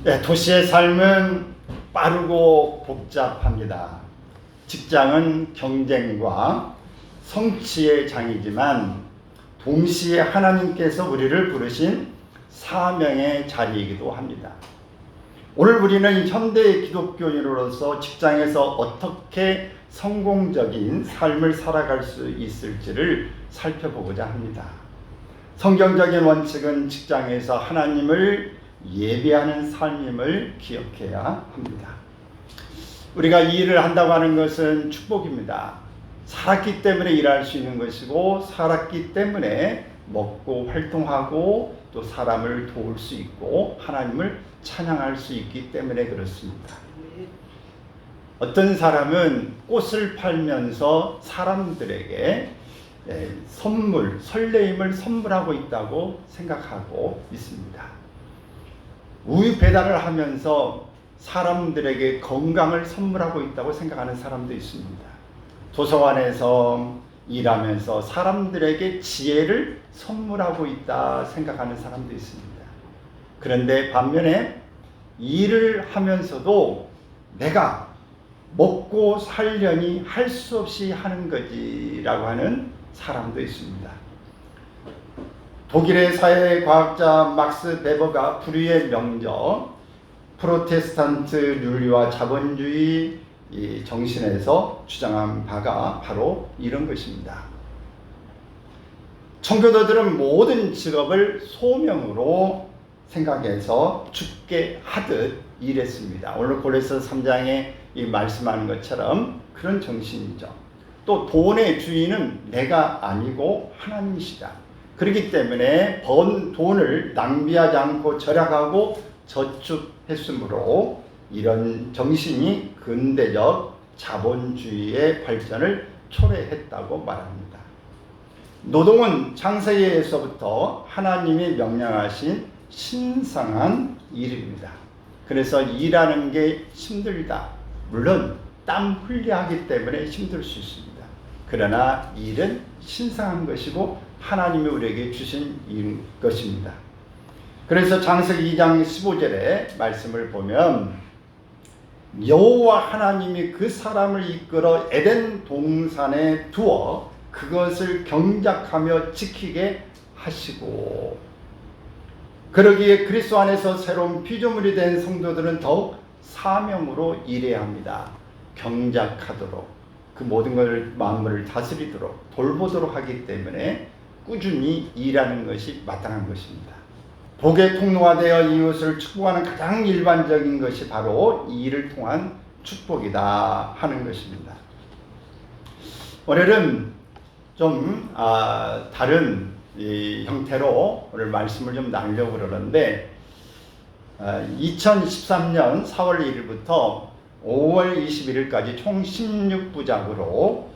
네, 도시의 삶은 빠르고 복잡합니다. 직장은 경쟁과 성취의 장이지만 동시에 하나님께서 우리를 부르신 사명의 자리이기도 합니다. 오늘 우리는 현대의 기독교인으로서 직장에서 어떻게 성공적인 삶을 살아갈 수 있을지를 살펴보고자 합니다. 성경적인 원칙은 직장에서 하나님을 예배하는 삶임을 기억해야 합니다. 우리가 이 일을 한다고 하는 것은 축복입니다. 살았기 때문에 일할 수 있는 것이고, 살았기 때문에 먹고 활동하고 또 사람을 도울 수 있고 하나님을 찬양할 수 있기 때문에 그렇습니다. 어떤 사람은 꽃을 팔면서 사람들에게 설레임을 선물하고 있다고 생각하고 있습니다. 우유 배달을 하면서 사람들에게 건강을 선물하고 있다고 생각하는 사람도 있습니다. 도서관에서 일하면서 사람들에게 지혜를 선물하고 있다 생각하는 사람도 있습니다. 그런데 반면에 일을 하면서도 내가 먹고 살려니 할 수 없이 하는 거지라고 하는 사람도 있습니다. 독일의 사회과학자 막스 베버가 불의의 명저, 프로테스탄트 윤리와 자본주의 정신에서 주장한 바가 바로 이런 것입니다. 청교도들은 모든 직업을 소명으로 생각해서 죽게 하듯 일했습니다. 오늘 고린도서 3장에 말씀하는 것처럼 그런 정신이죠. 또 돈의 주인은 내가 아니고 하나님이시다. 그렇기 때문에 번 돈을 낭비하지 않고 절약하고 저축했으므로 이런 정신이 근대적 자본주의의 발전을 초래했다고 말합니다. 노동은 창세기에서부터 하나님이 명령하신 신성한 일입니다. 그래서 일하는 게 힘들다. 물론 땀 흘려 하기 때문에 힘들 수 있습니다. 그러나 일은 신성한 것이고 하나님이 우리에게 주신 일인 것입니다. 그래서 창세기 2장 15절의 말씀을 보면 여호와 하나님이 그 사람을 이끌어 에덴 동산에 두어 그것을 경작하며 지키게 하시고, 그러기에 그리스도 안에서 새로운 피조물이 된 성도들은 더욱 사명으로 일해야 합니다. 경작하도록, 그 모든 걸 만물을 다스리도록 돌보도록 하기 때문에 꾸준히 일하는 것이 마땅한 것입니다. 복의 통로가 되어 이웃을 축복하는 가장 일반적인 것이 바로 이 일을 통한 축복이다 하는 것입니다. 오늘은 좀 다른 형태로 오늘 말씀을 좀 나누려고 그러는데, 2013년 4월 1일부터 5월 21일까지 총 16부작으로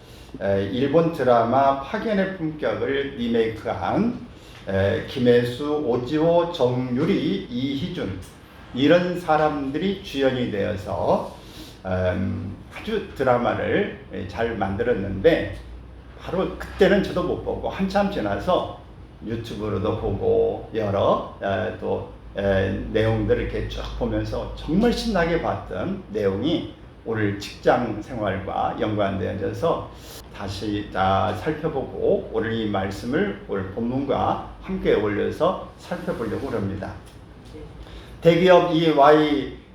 일본 드라마 파견의 품격을 리메이크한 김혜수, 오지호, 정유리, 이희준 이런 사람들이 주연이 되어서 아주 드라마를 잘 만들었는데, 바로 그때는 저도 못 보고 한참 지나서 유튜브로도 보고 여러 또 내용들을 이렇게 쭉 보면서 정말 신나게 봤던 내용이 오늘 직장 생활과 연관되어져서 다시 살펴보고 오늘 이 말씀을 오늘 본문과 함께 올려서 살펴보려고 합니다. 대기업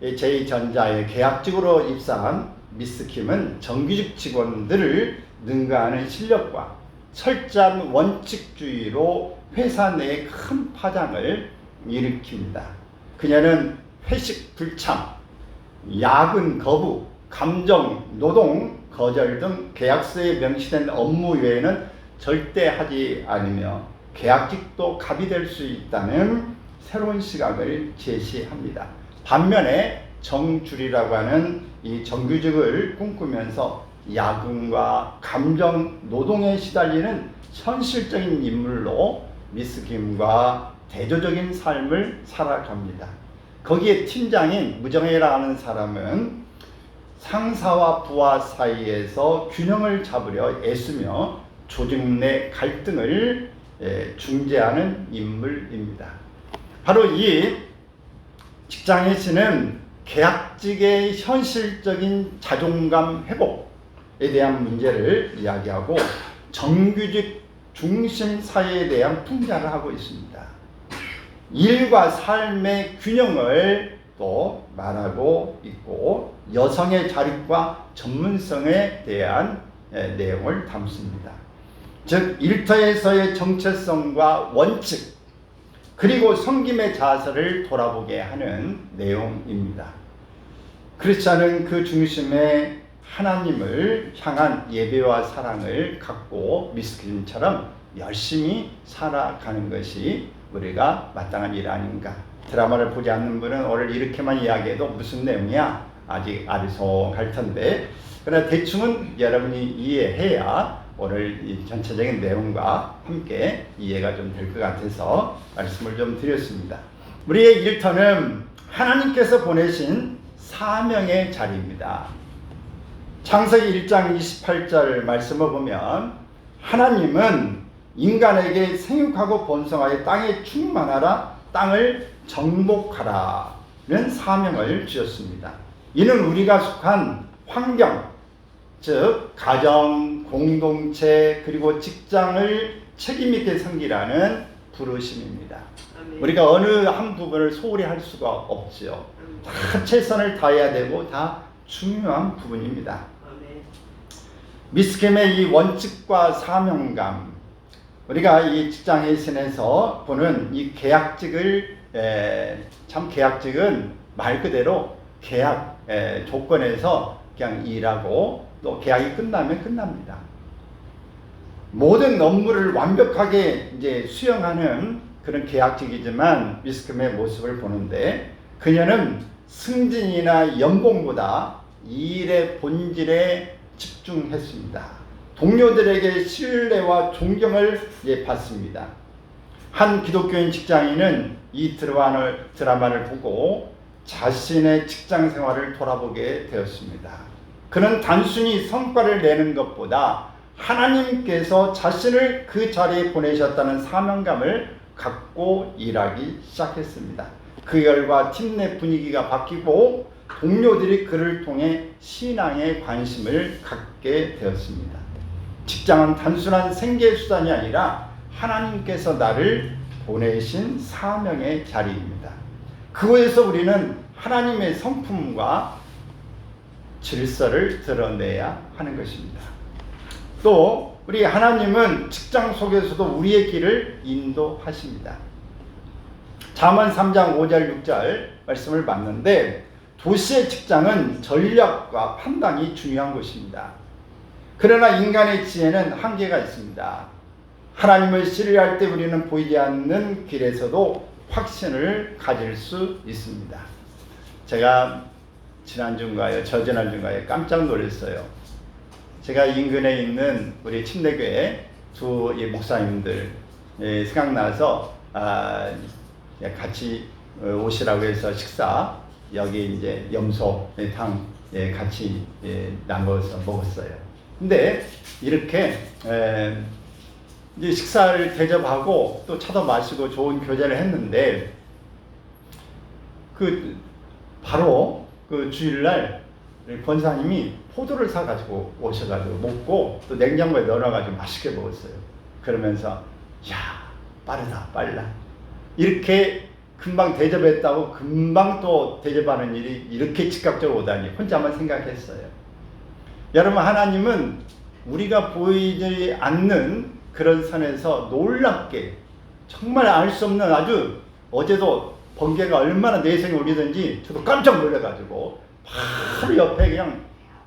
YJ전자에 계약직으로 입사한 미스 킴은 정규직 직원들을 능가하는 실력과 철저한 원칙주의로 회사 내에 큰 파장을 일으킵니다. 그녀는 회식 불참, 야근 거부, 감정 노동 거절 등 계약서에 명시된 업무 외에는 절대 하지 않으며 계약직도 갑이 될 수 있다는 새로운 시각을 제시합니다. 반면에 정주리라고 하는 이 정규직을 꿈꾸면서 야근과 감정 노동에 시달리는 현실적인 인물로 미스 김과 대조적인 삶을 살아갑니다. 거기에 팀장인 무정혜라고 하는 사람은 상사와 부하 사이에서 균형을 잡으려 애쓰며 조직 내 갈등을 중재하는 인물입니다. 바로 이 직장에서는 계약직의 현실적인 자존감 회복에 대한 문제를 이야기하고 정규직 중심 사회에 대한 풍자를 하고 있습니다. 일과 삶의 균형을 또 말하고 있고 여성의 자립과 전문성에 대한 내용을 담습니다. 즉 일터에서의 정체성과 원칙 그리고 섬김의 자세를 돌아보게 하는 내용입니다. 크리스찬은 그 중심에 하나님을 향한 예배와 사랑을 갖고 미스킴처럼 열심히 살아가는 것이 우리가 마땅한 일 아닌가. 드라마를 보지 않는 분은 오늘 이렇게만 이야기해도 무슨 내용이야? 아직 아리송할 텐데 그러나 대충은 여러분이 이해해야 오늘 이 전체적인 내용과 함께 이해가 좀 될 것 같아서 말씀을 좀 드렸습니다. 우리의 일터는 하나님께서 보내신 사명의 자리입니다. 창세기 1장 28절 말씀을 보면 하나님은 인간에게 생육하고 번성하여 땅에 충만하라 땅을 정복하라는 사명을 주셨습니다. 이는 우리가 속한 환경, 즉 가정, 공동체 그리고 직장을 책임있게 섬기라는 부르심입니다. 아멘. 우리가 어느 한 부분을 소홀히 할 수가 없죠. 다 최선을 다해야 되고 다 중요한 부분입니다. 아멘. 미스캠의 이 원칙과 사명감, 우리가 이 직장 헬스에서 보는 이 계약직을 참 계약직은 말 그대로 계약 조건에서 그냥 일하고 또 계약이 끝나면 끝납니다. 모든 업무를 완벽하게 이제 수행하는 그런 계약직이지만 미스캠의 모습을 보는데 그녀는 승진이나 연봉보다 일의 본질에 집중했습니다. 동료들에게 신뢰와 존경을 받습니다. 한 기독교인 직장인은 이 드라마를 보고 자신의 직장 생활을 돌아보게 되었습니다. 그는 단순히 성과를 내는 것보다 하나님께서 자신을 그 자리에 보내셨다는 사명감을 갖고 일하기 시작했습니다. 그 결과 팀 내 분위기가 바뀌고 동료들이 그를 통해 신앙에 관심을 갖게 되었습니다. 직장은 단순한 생계수단이 아니라 하나님께서 나를 보내신 사명의 자리입니다. 그곳에서 우리는 하나님의 성품과 질서를 드러내야 하는 것입니다. 또 우리 하나님은 직장 속에서도 우리의 길을 인도하십니다. 잠언 3장 5절 6절 말씀을 봤는데 도시의 직장은 전략과 판단이 중요한 것입니다. 그러나 인간의 지혜는 한계가 있습니다. 하나님을 신뢰할 때 우리는 보이지 않는 길에서도 확신을 가질 수 있습니다. 제가 지난주인가요? 저지난주인가요? 깜짝 놀랐어요. 제가 인근에 있는 우리 침례교회 두 목사님들 생각나서 같이 오시라고 해서 식사 여기 이제 염소탕 같이 나눠서 먹었어요. 근데 이렇게 이제 식사를 대접하고 또 차도 마시고 좋은 교제를 했는데 바로 그 주일날 권사님이 포도를 사가지고 오셔가지고 먹고 또 냉장고에 넣어놔가지고 맛있게 먹었어요. 그러면서 야 빠르다 빨라 이렇게 금방 대접했다고 금방 또 대접하는 일이 이렇게 즉각적으로 오다니 혼자만 생각했어요. 여러분 하나님은 우리가 보이지 않는 그런 선에서 놀랍게 정말 알 수 없는 아주 어제도 번개가 얼마나 내성이 울리든지 저도 깜짝 놀라가지고 바로 옆에 그냥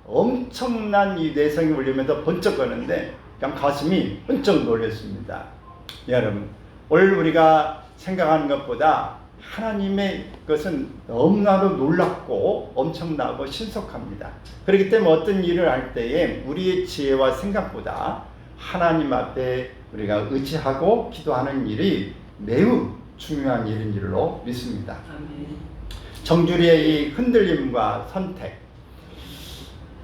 엄청난 이 내성이 울리면서 번쩍 거는데 그냥 가슴이 번쩍 놀랐습니다. 여러분 오늘 우리가 생각하는 것보다 하나님의 것은 너무나도 놀랍고 엄청나고 신속합니다. 그렇기 때문에 어떤 일을 할 때에 우리의 지혜와 생각보다 하나님 앞에 우리가 의지하고 기도하는 일이 매우 중요한 일인 줄로 믿습니다. 정주리의 이 흔들림과 선택,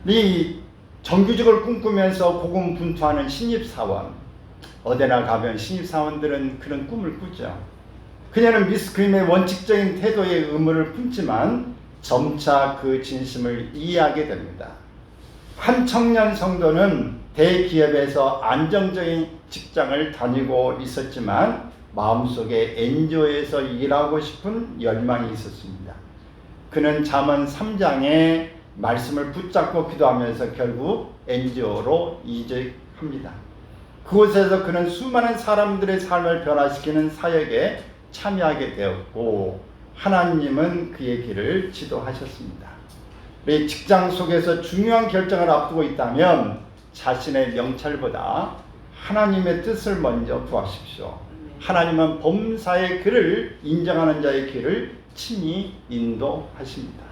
이 정규직을 꿈꾸면서 고군분투하는 신입사원, 어디나 가면 신입사원들은 그런 꿈을 꾸죠. 그녀는 미스 그림의 원칙적인 태도의 의무를 품지만 점차 그 진심을 이해하게 됩니다. 한 청년 성도는 대기업에서 안정적인 직장을 다니고 있었지만 마음속에 NGO에서 일하고 싶은 열망이 있었습니다. 그는 잠언 3장의 말씀을 붙잡고 기도하면서 결국 NGO로 이직합니다. 그곳에서 그는 수많은 사람들의 삶을 변화시키는 사역에 참여하게 되었고 하나님은 그의 길을 지도하셨습니다. 우리 직장 속에서 중요한 결정을 앞두고 있다면 자신의 명찰보다 하나님의 뜻을 먼저 구하십시오. 하나님은 범사의 길을 인정하는 자의 길을 친히 인도하십니다.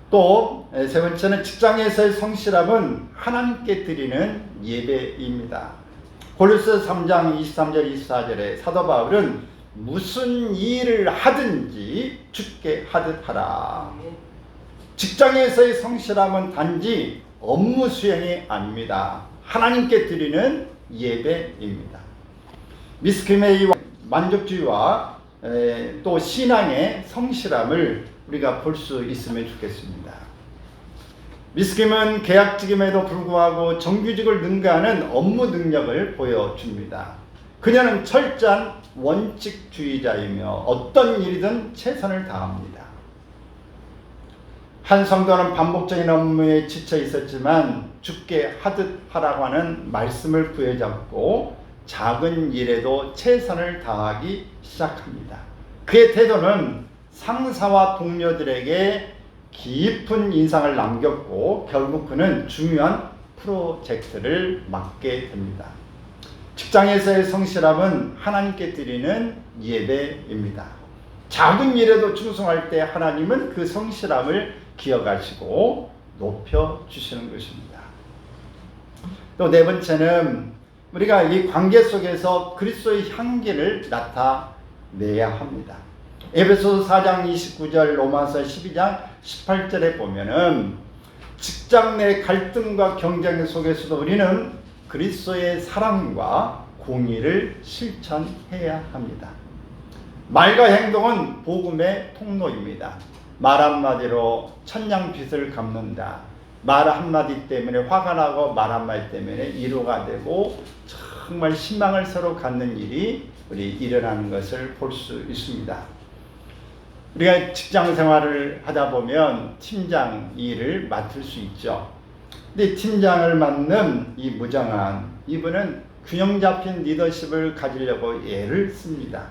또 세 번째는 직장에서의 성실함은 하나님께 드리는 예배입니다. 골로새 3장 23절 24절에 사도 바울은 무슨 일을 하든지 주께 하듯 하라. 직장에서의 성실함은 단지 업무 수행이 아닙니다. 하나님께 드리는 예배입니다. 미스키메이 만족주의와 또 신앙의 성실함을 우리가 볼 수 있으면 좋겠습니다. 미스킴은 계약직임에도 불구하고 정규직을 능가하는 업무 능력을 보여줍니다. 그녀는 철저한 원칙주의자이며 어떤 일이든 최선을 다합니다. 한 성도는 반복적인 업무에 지쳐 있었지만 주께 하듯 하라고 하는 말씀을 부여잡고 작은 일에도 최선을 다하기 시작합니다. 그의 태도는 상사와 동료들에게 깊은 인상을 남겼고 결국 그는 중요한 프로젝트를 맡게 됩니다. 직장에서의 성실함은 하나님께 드리는 예배입니다. 작은 일에도 충성할 때 하나님은 그 성실함을 기억하시고 높여주시는 것입니다. 또 네 번째는 우리가 이 관계 속에서 그리스도의 향기를 나타내야 합니다. 에베소서 4장 29절, 로마서 12장 18절에 보면은 직장 내 갈등과 경쟁 속에서도 우리는 그리스도의 사랑과 공의를 실천해야 합니다. 말과 행동은 복음의 통로입니다. 말 한마디로 천냥빚을 갚는다. 말 한마디 때문에 화가 나고 말 한마디 때문에 위로가 되고 정말 희망을 서로 갖는 일이 우리 일어나는 것을 볼 수 있습니다. 우리가 직장 생활을 하다 보면 팀장 일을 맡을 수 있죠. 근데 팀장을 맡는 이 무정한 이분은 균형 잡힌 리더십을 가지려고 애를 씁니다.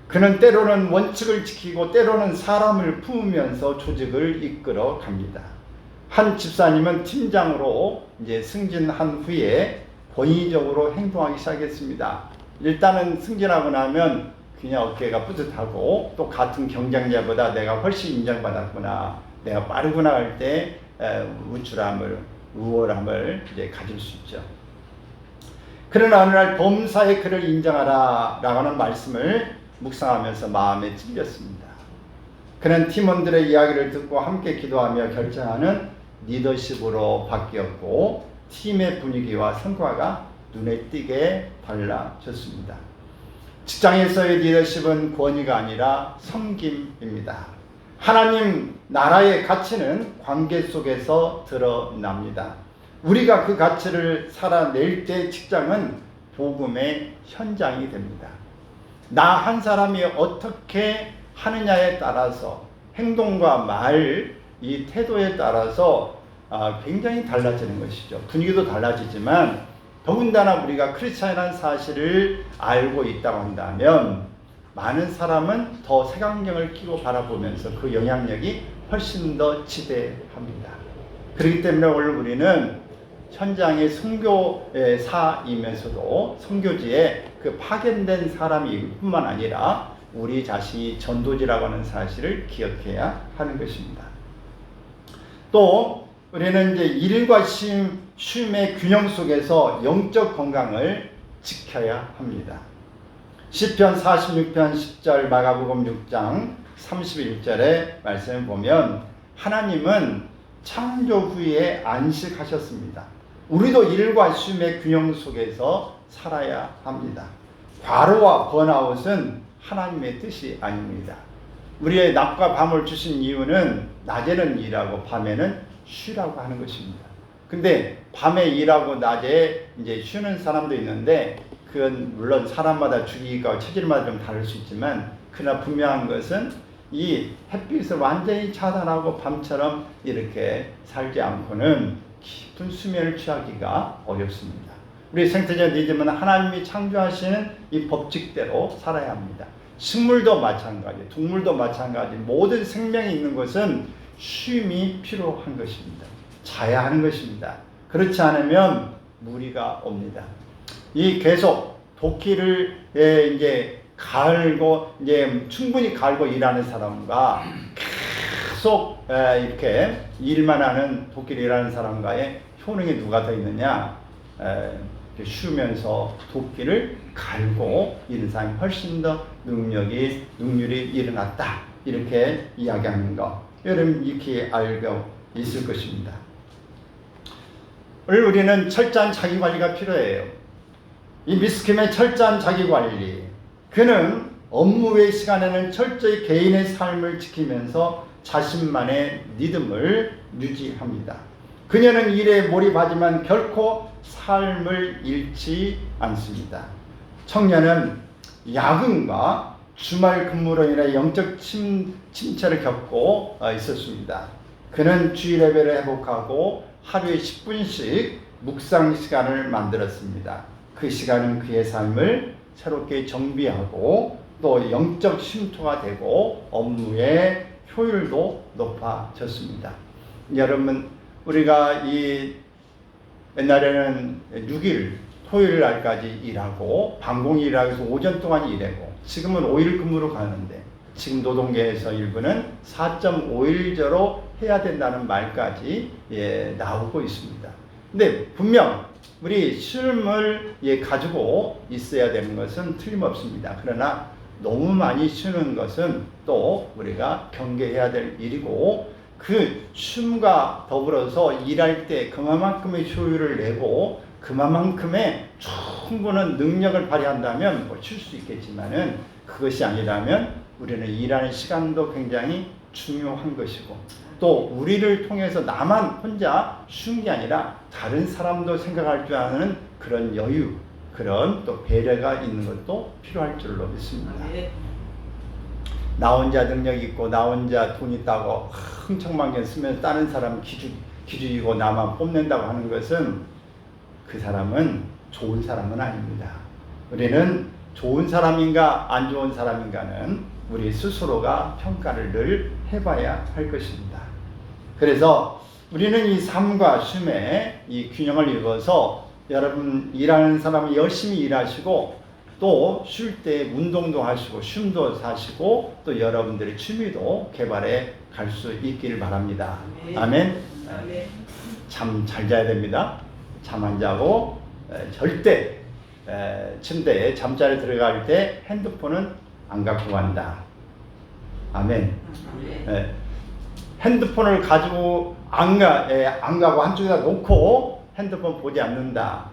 그는 때로는 원칙을 지키고 때로는 사람을 품으면서 조직을 이끌어 갑니다. 한 집사님은 팀장으로 이제 승진한 후에 권위적으로 행동하기 시작했습니다. 일단은 승진하고 나면 그냥 어깨가 뿌듯하고 또 같은 경쟁자보다 내가 훨씬 인정받았구나, 내가 빠르구나 할 때 우쭐함을, 우월함을 이제 가질 수 있죠. 그러나 어느 날 범사의 그를 인정하라 라고 하는 말씀을 묵상하면서 마음에 찔렸습니다. 그는 팀원들의 이야기를 듣고 함께 기도하며 결정하는 리더십으로 바뀌었고 팀의 분위기와 성과가 눈에 띄게 달라졌습니다. 직장에서의 리더십은 권위가 아니라 섬김입니다. 하나님 나라의 가치는 관계 속에서 드러납니다. 우리가 그 가치를 살아낼 때 직장은 복음의 현장이 됩니다. 나 한 사람이 어떻게 하느냐에 따라서 행동과 말, 이 태도에 따라서 굉장히 달라지는 것이죠. 분위기도 달라지지만 더군다나 우리가 크리스찬이라는 사실을 알고 있다고 한다면 많은 사람은 더 색안경을 끼고 바라보면서 그 영향력이 훨씬 더 지대합니다. 그렇기 때문에 오늘 우리는 현장의 선교사이면서도 선교지에 그 파견된 사람일 뿐만 아니라 우리 자신이 전도지라고 하는 사실을 기억해야 하는 것입니다. 또 우리는 이제 일과 쉼의 균형 속에서 영적 건강을 지켜야 합니다. 시편 46편 10절, 마가복음 6장 31절의 말씀을 보면 하나님은 창조 후에 안식하셨습니다. 우리도 일과 쉼의 균형 속에서 살아야 합니다. 과로와 번아웃은 하나님의 뜻이 아닙니다. 우리의 낮과 밤을 주신 이유는 낮에는 일하고 밤에는 쉬라고 하는 것입니다. 근데 밤에 일하고 낮에 이제 쉬는 사람도 있는데 그건 물론 사람마다 주기가 체질마다 좀 다를 수 있지만 그러나 분명한 것은 이 햇빛을 완전히 차단하고 밤처럼 이렇게 살지 않고는 깊은 수면을 취하기가 어렵습니다. 우리 생태계니즘은 하나님이 창조하시는 이 법칙대로 살아야 합니다. 식물도 마찬가지, 동물도 마찬가지, 모든 생명이 있는 것은 쉼이 필요한 것입니다. 자야 하는 것입니다. 그렇지 않으면 무리가 옵니다. 이 계속 도끼를 이제 갈고 이제 충분히 갈고 일하는 사람과 계속 이렇게 일만 하는 도끼를 일하는 사람과의 효능이 누가 더 있느냐? 쉬면서 도끼를 갈고 일하는 사람이 훨씬 더 능률이 일어났다. 이렇게 이야기하는 거. 여러분 이렇게 알고 있을 것입니다. 오늘 우리는 철저한 자기관리가 필요해요. 이 미스킴의 철저한 자기관리. 그는 업무 외 시간에는 철저히 개인의 삶을 지키면서 자신만의 리듬을 유지합니다. 그녀는 일에 몰입하지만 결코 삶을 잃지 않습니다. 청년은 야근과 주말 근무로 인해 영적 침체를 겪고 있었습니다. 그는 주일 예배를 회복하고 하루에 10분씩 묵상 시간을 만들었습니다. 그 시간은 그의 삶을 새롭게 정비하고 또 영적 쉼터가 되고 업무의 효율도 높아졌습니다. 여러분, 우리가 이 옛날에는 6일 토요일 날까지 일하고 방공일이라고 해서 오전 동안 일하고 지금은 5일 근무로 가는데 지금 노동계에서 일부는 4.5일제로 해야 된다는 말까지 나오고 있습니다. 근데 분명 우리 쉼을 가지고 있어야 되는 것은 틀림없습니다. 그러나 너무 많이 쉬는 것은 또 우리가 경계해야 될 일이고 그 쉼과 더불어서 일할 때 그만큼의 효율을 내고 그만큼의 충분한 능력을 발휘한다면 쉴 수 있겠지만은 그것이 아니라면 우리는 일하는 시간도 굉장히 중요한 것이고 또 우리를 통해서 나만 혼자 쉬는 게 아니라 다른 사람도 생각할 줄 아는 그런 여유, 그런 또 배려가 있는 것도 필요할 줄로 믿습니다. 나 혼자 능력 있고 나 혼자 돈 있다고 흥청망청 쓰면서 다른 사람 기죽이고 나만 뽐낸다고 하는 것은 그 사람은 좋은 사람은 아닙니다. 우리는 좋은 사람인가 안 좋은 사람인가는 우리 스스로가 평가를 늘 해봐야 할 것입니다. 그래서 우리는 이 삶과 쉼의 이 균형을 이루어서 여러분 일하는 사람은 열심히 일하시고 또 쉴 때 운동도 하시고 쉼도 하시고 또 여러분들의 취미도 개발해 갈 수 있기를 바랍니다. 아멘. 잠 잘 자야 됩니다. 잠 안 자고 절대 침대에 잠자리 들어갈 때 핸드폰은 안 갖고 간다. 아멘. 핸드폰을 가지고 안 가고 한쪽에다 놓고 핸드폰 보지 않는다.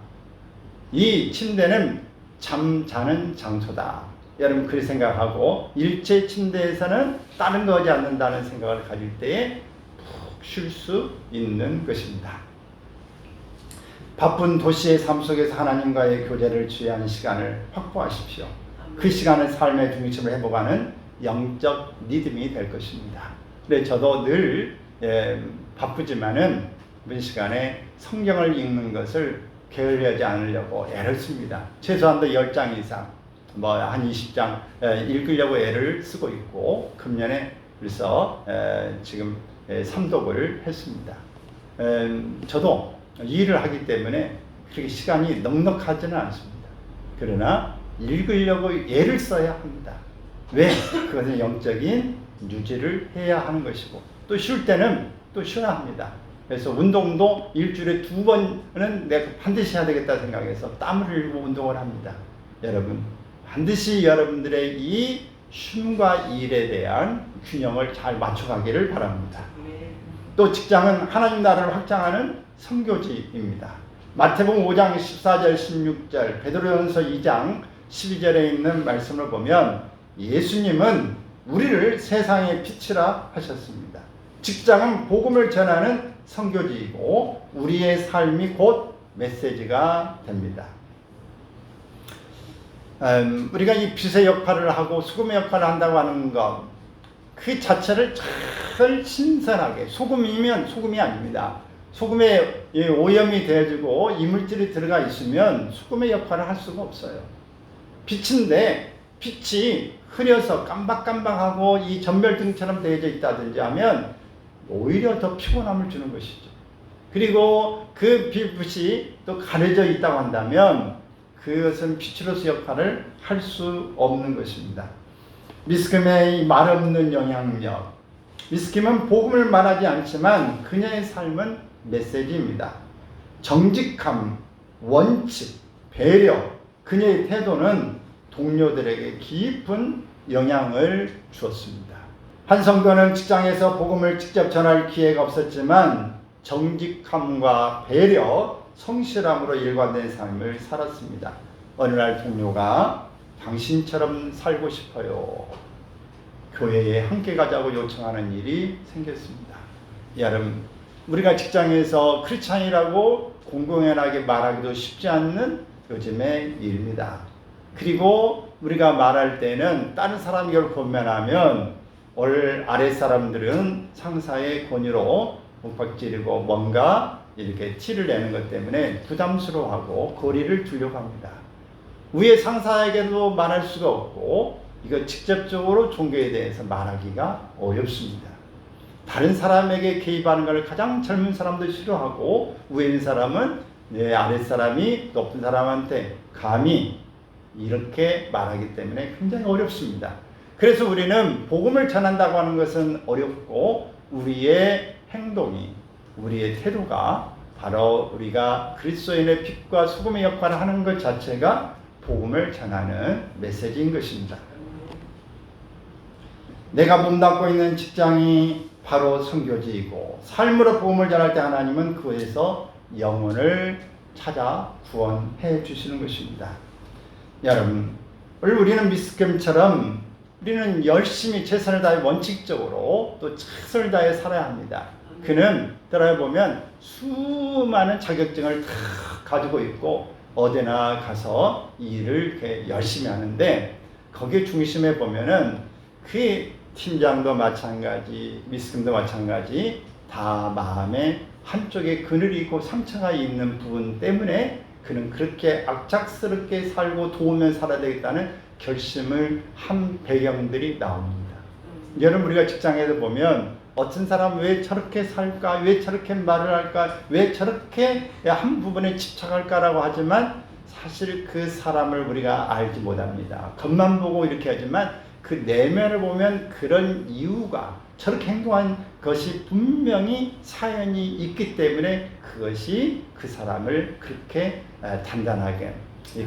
이 침대는 잠자는 장소다. 여러분 그렇게 생각하고 일체 침대에서는 다른 거 하지 않는다는 생각을 가질 때에 푹 쉴 수 있는 것입니다. 바쁜 도시의 삶 속에서 하나님과의 교제를 취하는 시간을 확보하십시오. 그 시간은 삶의 중심을 회복하는 영적 리듬이 될 것입니다. 그래 저도 늘 바쁘지만은 이번 시간에 성경을 읽는 것을 게을리하지 않으려고 애를 씁니다. 최소한도 10장 이상, 한 20장 읽으려고 애를 쓰고 있고 금년에 그래서 지금 3독을 했습니다. 저도 일을 하기 때문에 그렇게 시간이 넉넉하지는 않습니다. 그러나 읽으려고 애를 써야 합니다. 왜? 그것은 영적인 유지를 해야 하는 것이고 또 쉴 때는 또 쉬어야 합니다. 그래서 운동도 일주일에 2번은 내가 반드시 해야 되겠다 생각해서 땀을 흘리고 운동을 합니다. 여러분 반드시 여러분들의 이 쉼과 일에 대한 균형을 잘 맞춰가기를 바랍니다. 또 직장은 하나님 나라를 확장하는 선교지입니다. 마태복음 5장 14절 16절 베드로전서 2장 12절에 있는 말씀을 보면 예수님은 우리를 세상의 빛이라 하셨습니다. 직장은 복음을 전하는 선교지이고 우리의 삶이 곧 메시지가 됩니다. 우리가 이 빛의 역할을 하고 소금의 역할을 한다고 하는 것, 그 자체를 잘 신선하게, 소금이면 소금이 아닙니다. 소금에 오염이 되어지고 이물질이 들어가 있으면 소금의 역할을 할 수가 없어요. 빛인데 빛이 흐려서 깜박깜박하고 이 전멸등처럼 되어져 있다든지 하면 오히려 더 피곤함을 주는 것이죠. 그리고 그 빛이 또 가려져 있다고 한다면 그것은 빛으로서 역할을 할 수 없는 것입니다. 미스킴의 말없는 영향력. 미스킴은 복음을 말하지 않지만 그녀의 삶은 메시지입니다. 정직함, 원칙, 배려, 그녀의 태도는 동료들에게 깊은 영향을 주었습니다. 한 성도는 직장에서 복음을 직접 전할 기회가 없었지만 정직함과 배려, 성실함으로 일관된 삶을 살았습니다. 어느 날 동료가 당신처럼 살고 싶어요. 교회에 함께 가자고 요청하는 일이 생겼습니다. 여러분, 우리가 직장에서 크리스찬이라고 공공연하게 말하기도 쉽지 않는 요즘의 일입니다. 그리고 우리가 말할 때는 다른 사람이 이걸 권면하면 아래 사람들은 상사의 권유로 윽박지르고 뭔가 이렇게 티를 내는 것 때문에 부담스러워하고 거리를 두려고 합니다. 위에 상사에게도 말할 수가 없고 이거 직접적으로 종교에 대해서 말하기가 어렵습니다. 다른 사람에게 개입하는 것을 가장 젊은 사람도 싫어하고 위에 있는 사람은 아래 사람이 높은 사람한테 감히 이렇게 말하기 때문에 굉장히 어렵습니다. 그래서 우리는 복음을 전한다고 하는 것은 어렵고 우리의 행동이, 우리의 태도가 바로 우리가 그리스도인의 빛과 소금의 역할을 하는 것 자체가 복음을 전하는 메시지인 것입니다. 내가 몸담고 있는 직장이 바로 선교지이고 삶으로 복음을 전할 때 하나님은 그에서 영혼을 찾아 구원해 주시는 것입니다. 여러분, 우리는 미스캠처럼 우리는 열심히 최선을 다해 원칙적으로 또 최선을 다해 살아야 합니다. 그는 들어보면 수많은 자격증을 다 가지고 있고 어디나 가서 일을 이렇게 열심히 하는데 거기에 중심에 보면은 그 팀장도 마찬가지, 미스캠도 마찬가지 다 마음에 한쪽에 그늘이 있고 상처가 있는 부분 때문에 그는 그렇게 악착스럽게 살고 도우면 살아야 되겠다는 결심을 한 배경들이 나옵니다. 여러분, 우리가 직장에서 보면 어떤 사람 왜 저렇게 살까, 왜 저렇게 말을 할까, 왜 저렇게 한 부분에 집착할까라고 하지만 사실 그 사람을 우리가 알지 못합니다. 겉만 보고 이렇게 하지만 그 내면을 보면 그런 이유가, 저렇게 행동한 것이 분명히 사연이 있기 때문에 그것이 그 사람을 그렇게 단단하게,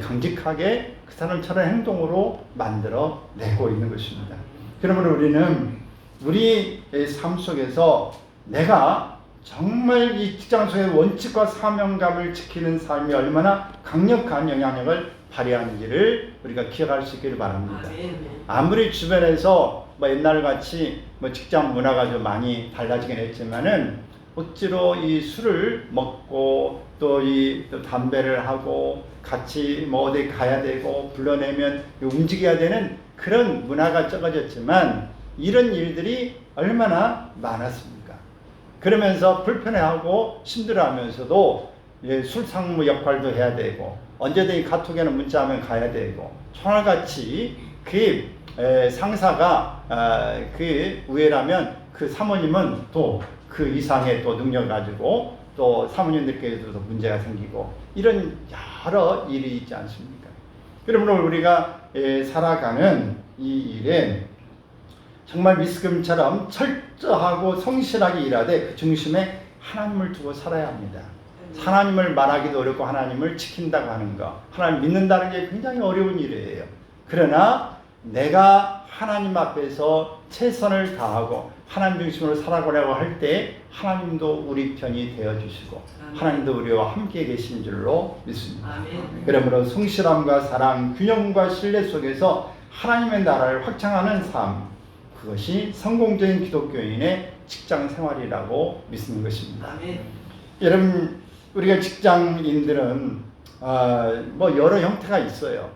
강직하게 그 사람처럼 행동으로 만들어내고 있는 것입니다. 그러므로 우리는 우리의 삶 속에서 내가 정말 이 직장 속의 원칙과 사명감을 지키는 삶이 얼마나 강력한 영향력을 발휘하는지를 우리가 기억할 수 있기를 바랍니다. 아무리 주변에서 옛날같이 직장 문화가 좀 많이 달라지긴 했지만은 억지로 이 술을 먹고 또 담배를 하고 같이 어디 가야 되고 불러내면 움직여야 되는 그런 문화가 적어졌지만 이런 일들이 얼마나 많았습니까? 그러면서 불편해하고 힘들어하면서도 술 상무 역할도 해야 되고 언제든지 카톡에는 문자하면 가야 되고 총알같이 그 상사가 그 위에라면 그 사모님은 또 그 이상의 또 능력 가지고 또 사모님들께서도 문제가 생기고 이런 여러 일이 있지 않습니까? 그러므로 우리가 살아가는 이 일에 정말 미스금처럼 철저하고 성실하게 일하되 그 중심에 하나님을 두고 살아야 합니다. 하나님을 말하기도 어렵고 하나님을 지킨다고 하는 것, 하나님 믿는다는 게 굉장히 어려운 일이에요. 그러나 내가 하나님 앞에서 최선을 다하고 하나님 중심으로 살아가려고 할 때 하나님도 우리 편이 되어주시고 하나님도 우리와 함께 계신 줄로 믿습니다. 그러므로 성실함과 사랑, 균형과 신뢰 속에서 하나님의 나라를 확장하는 삶, 그것이 성공적인 기독교인의 직장 생활이라고 믿는 것입니다. 여러분, 우리가 직장인들은 뭐 여러 형태가 있어요.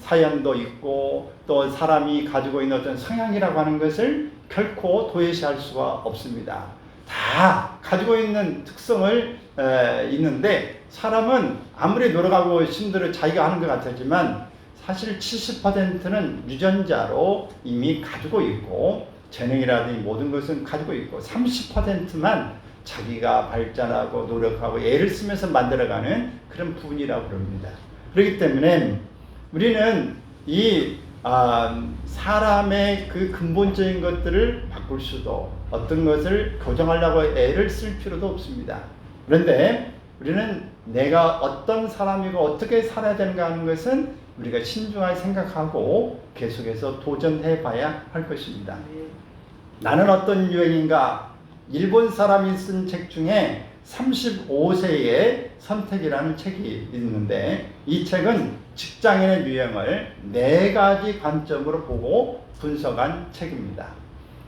사연도 있고 또 사람이 가지고 있는 어떤 성향이라고 하는 것을 결코 도외시할 수가 없습니다. 다 가지고 있는 특성을 있는데 사람은 아무리 노력하고 힘들어 자기가 하는 것 같았지만 사실 70%는 유전자로 이미 가지고 있고 재능이라든지 모든 것은 가지고 있고 30%만 자기가 발전하고 노력하고 애를 쓰면서 만들어가는 그런 부분이라고 그럽니다. 그렇기 때문에 우리는 이 사람의 그 근본적인 것들을 바꿀 수도 어떤 것을 교정하려고 애를 쓸 필요도 없습니다. 그런데 우리는 내가 어떤 사람이고 어떻게 살아야 되는가 하는 것은 우리가 신중하게 생각하고 계속해서 도전해 봐야 할 것입니다. 나는 어떤 유형인가? 일본 사람이 쓴 책 중에 35세의 선택이라는 책이 있는데 이 책은 직장인의 유형을 4가지 관점으로 보고 분석한 책입니다.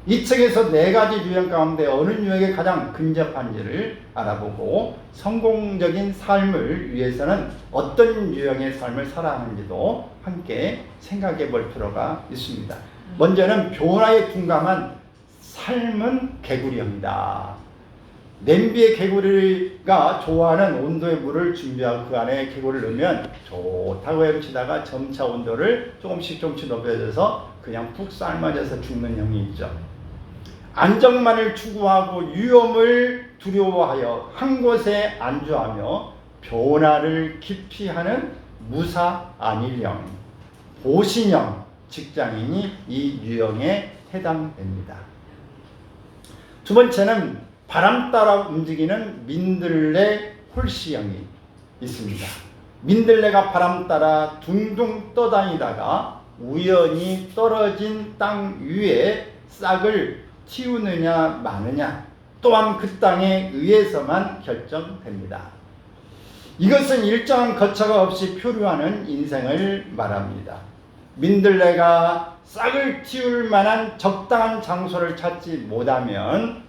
이 책에서 4가지 유형 가운데 어느 유형에 가장 근접한지를 알아보고 성공적인 삶을 위해서는 어떤 유형의 삶을 살아야 하는지도 함께 생각해 볼 필요가 있습니다. 먼저는 변화에 둔감한 삶은 개구리형이다. 냄비에 개구리가 좋아하는 온도의 물을 준비하고 그 안에 개구리를 넣으면 좋다고 헤엄치다가 점차 온도를 조금씩 높여져서 그냥 푹 삶아져서 죽는 형이 있죠. 안정만을 추구하고 위험을 두려워하여 한 곳에 안주하며 변화를 기피하는 무사 안일형, 보신형 직장인이 이 유형에 해당됩니다. 두 번째는 바람 따라 움직이는 민들레 홀씨형이 있습니다. 민들레가 바람 따라 둥둥 떠다니다가 우연히 떨어진 땅 위에 싹을 틔우느냐 마느냐 또한 그 땅에 의해서만 결정됩니다. 이것은 일정한 거처가 없이 표류하는 인생을 말합니다. 민들레가 싹을 틔울 만한 적당한 장소를 찾지 못하면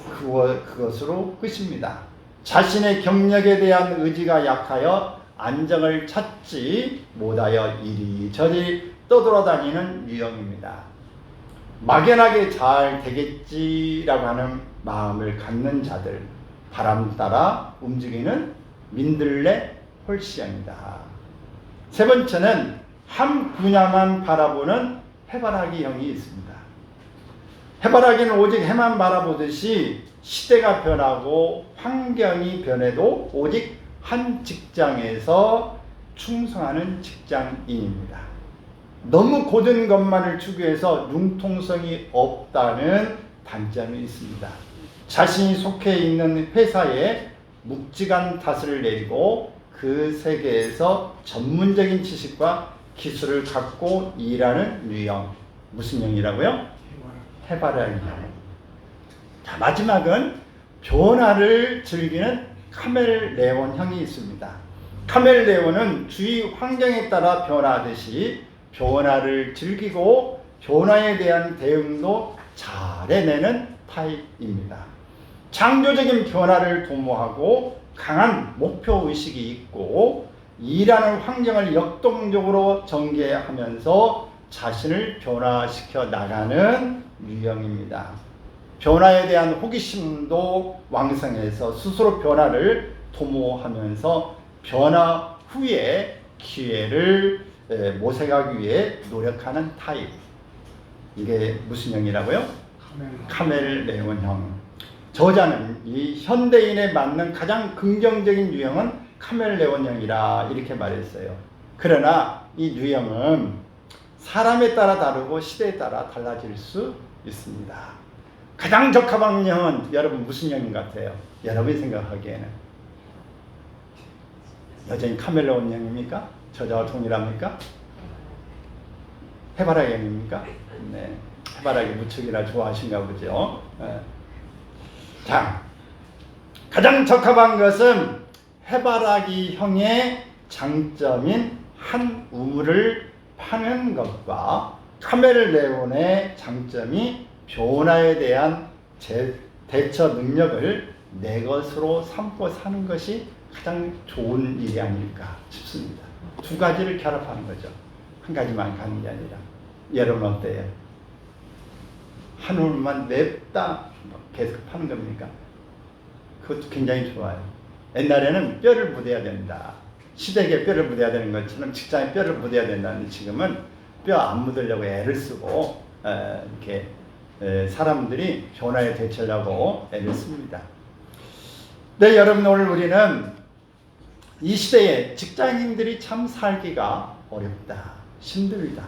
그것으로 끝입니다. 자신의 경력에 대한 의지가 약하여 안정을 찾지 못하여 이리저리 떠돌아다니는 유형입니다. 막연하게 잘 되겠지라고 하는 마음을 갖는 자들, 바람 따라 움직이는 민들레 홀씨입니다. 세 번째는 한 분야만 바라보는 해바라기 형이 있습니다. 해바라기는 오직 해만 바라보듯이 시대가 변하고 환경이 변해도 오직 한 직장에서 충성하는 직장인입니다. 너무 고든 것만을 추구해서 융통성이 없다는 단점이 있습니다. 자신이 속해 있는 회사에 묵직한 탓을 내리고 그 세계에서 전문적인 지식과 기술을 갖고 일하는 유형. 무슨 형이라고요? 해바라기 형. 자, 마지막은 변화를 즐기는 카멜레온 형이 있습니다. 카멜레온은 주위 환경에 따라 변화하듯이 변화를 즐기고 변화에 대한 대응도 잘 해내는 타입입니다. 창조적인 변화를 도모하고 강한 목표의식이 있고 일하는 환경을 역동적으로 전개하면서 자신을 변화시켜 나가는 유형입니다. 변화에 대한 호기심도 왕성해서 스스로 변화를 도모하면서 변화 후에 기회를 모색하기 위해 노력하는 타입. 이게 무슨 형이라고요? 카멜레온 형. 저자는 이 현대인에 맞는 가장 긍정적인 유형은 카멜레온 형이라 이렇게 말했어요. 그러나 이 유형은 사람에 따라 다르고 시대에 따라 달라질 수 있습니다. 가장 적합한 형은 여러분 무슨 형인 것 같아요? 여러분이 생각하기에는 여전히 카멜레온 형입니까? 저자와 동일합니까? 해바라기 형입니까? 네, 해바라기 무척이나 좋아하신가 보죠. 자, 가장 적합한 것은 해바라기형의 장점인 한 우물을 파는 것과 카멜레온의 장점이 변화에 대한 대처 능력을 내 것으로 삼고 사는 것이 가장 좋은 일이 아닐까 싶습니다. 두 가지를 결합하는 거죠. 한 가지만 가는 게 아니라. 여러분 어때요? 한 우물만 냅다 계속 파는 겁니까? 그것도 굉장히 좋아요. 옛날에는 뼈를 묻어야 된다. 시댁에 뼈를 묻어야 되는 것처럼 직장에 뼈를 묻어야 된다는데 지금은 뼈 안 묻으려고 애를 쓰고 이렇게 사람들이 변화에 대처하려고 애를 씁니다. 네, 여러분 오늘 우리는 이 시대에 직장인들이 참 살기가 어렵다, 힘들다,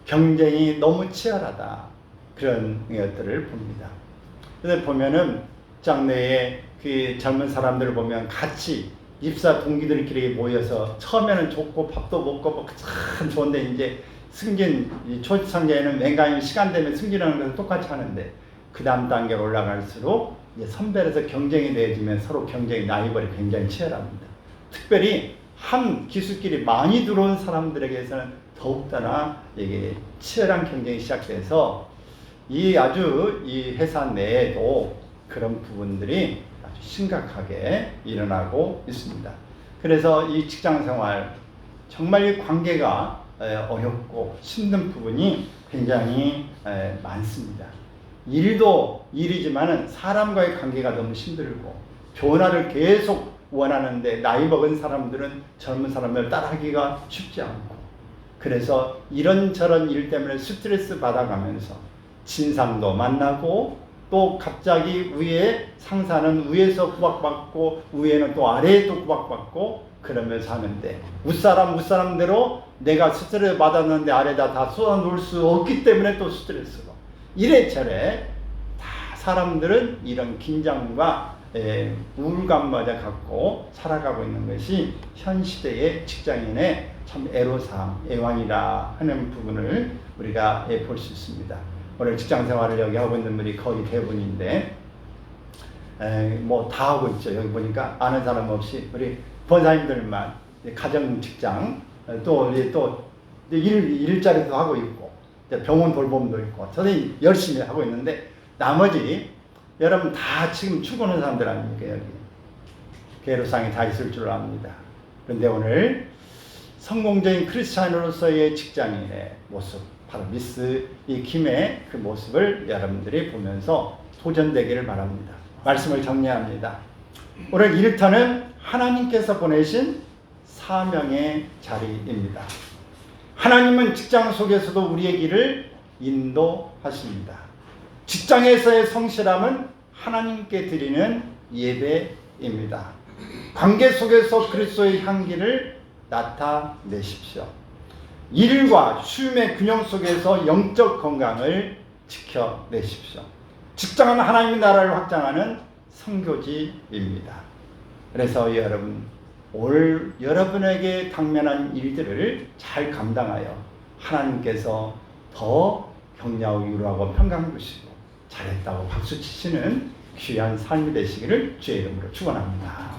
경쟁이 너무 치열하다, 그런 것들을 봅니다. 그래서 보면은 직장 내에 그 젊은 사람들을 보면 같이 입사 동기들끼리 모여서 처음에는 좋고 밥도 먹고 참 좋은데 이제 승진 초창기에는 맹강이 시간 되면 승진하는 것을 똑같이 하는데 그 다음 단계로 올라갈수록 이제 선배로서 경쟁이 되어지면 서로 경쟁이 라이벌이 굉장히 치열합니다. 특별히 한 기술끼리 많이 들어온 사람들에게서는 더욱더나 이게 치열한 경쟁이 시작돼서 이 회사 내에도 그런 부분들이 아주 심각하게 일어나고 있습니다. 그래서 이 직장 생활 정말 이 관계가 어렵고 힘든 부분이 굉장히 많습니다. 일도 일이지만은 사람과의 관계가 너무 힘들고 변화를 계속 원하는데 나이 먹은 사람들은 젊은 사람을 따라하기가 쉽지 않고 그래서 이런저런 일 때문에 스트레스 받아가면서 진상도 만나고 또 갑자기 위에 상사는 위에서 구박받고 위에는 또 아래에 또 구박받고 그러면서 하는데 윗사람대로 내가 스트레스 받았는데 아래다 다 쏟아놓을 수 없기 때문에 또 스트레스가 이래저래 다 사람들은 이런 긴장과 우울감마저 갖고 살아가고 있는 것이 현 시대의 직장인의 참 애로사항, 애환이라 하는 부분을 우리가 볼 수 있습니다. 오늘 직장 생활을 여기 하고 있는 분이 거의 대부분인데 뭐 다 하고 있죠. 여기 보니까 아는 사람 없이 우리 권사님들만 가정 직장 또 일자리도 하고 있고 병원 돌봄도 있고 선생님 열심히 하고 있는데 나머지 여러분 다 지금 출근하는 사람들 아닙니까? 여기 괴로상이 다 있을 줄 압니다. 그런데 오늘 성공적인 크리스찬으로서의 직장인의 모습 바로 미스 이 김의 그 모습을 여러분들이 보면서 도전되기를 바랍니다. 말씀을 정리합니다. 오늘 1터는 하나님께서 보내신 사명의 자리입니다. 하나님은 직장 속에서도 우리의 길을 인도하십니다. 직장에서의 성실함은 하나님께 드리는 예배입니다. 관계 속에서 그리스도의 향기를 나타내십시오. 일과 쉼의 균형 속에서 영적 건강을 지켜내십시오. 직장은 하나님의 나라를 확장하는 선교지입니다. 그래서 여러분 오늘 여러분에게 당면한 일들을 잘 감당하여 하나님께서 더 격려하고 위로하고 평강 주시고 잘했다고 박수 치시는 귀한 삶이 되시기를 주의 이름으로 축원합니다.